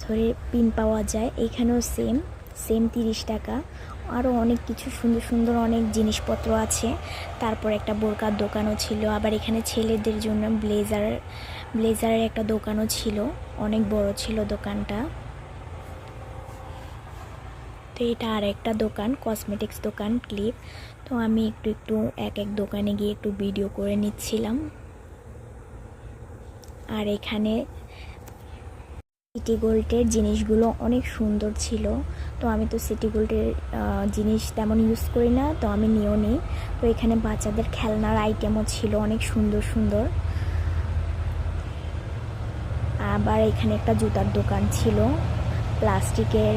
পাথরের পিন পাওয়া যায়, এখানেও সেম সেম 30 টাকা। আরও অনেক কিছু সুন্দর সুন্দর অনেক জিনিসপত্র আছে। তারপর একটা বোরকার দোকানও ছিল, আবার এখানে ছেলেদের জন্য ব্লেজারের একটা দোকানও ছিল, অনেক বড় ছিল দোকানটা। তো এটা আর একটা দোকান, কসমেটিক্স দোকান, ক্লিপ। তো আমি একটু একটু এক এক দোকানে গিয়ে একটু ভিডিও করে নিচ্ছিলাম। আর এখানে সিটি গোল্ডের জিনিসগুলো অনেক সুন্দর ছিল। তো আমি তো সিটি গোল্ডের জিনিস তেমন ইউজ করি না, তো আমি নিয়েও নিই। তো এখানে বাচ্চাদের খেলনার আইটেমও ছিল অনেক সুন্দর সুন্দর। আবার এখানে একটা জুতার দোকান ছিল, প্লাস্টিকের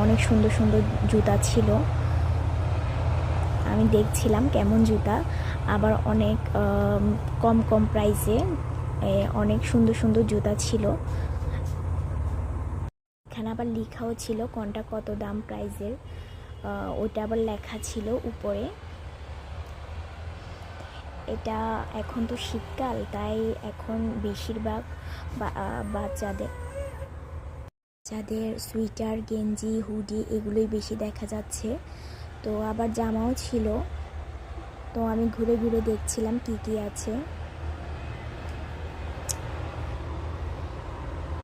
অনেক সুন্দর সুন্দর জুতা ছিল। আমি দেখছিলাম কেমন জুতা, আবার অনেক কম কম প্রাইসে অনেক সুন্দর সুন্দর জুতা ছিল। এখানে আবার লেখাও ছিল কোনটা কত দাম প্রাইজের, ওইটা আবার লেখা ছিল উপরে। এটা এখন তো শীতকাল, তাই এখন বেশিরভাগ বাচ্চাদের সোয়েটার, গেঞ্জি, হুডি এগুলোই বেশি দেখা যাচ্ছে। তো আবার জামাও ছিল। তো আমি ঘুরে ঘুরে দেখছিলাম কি কি আছে।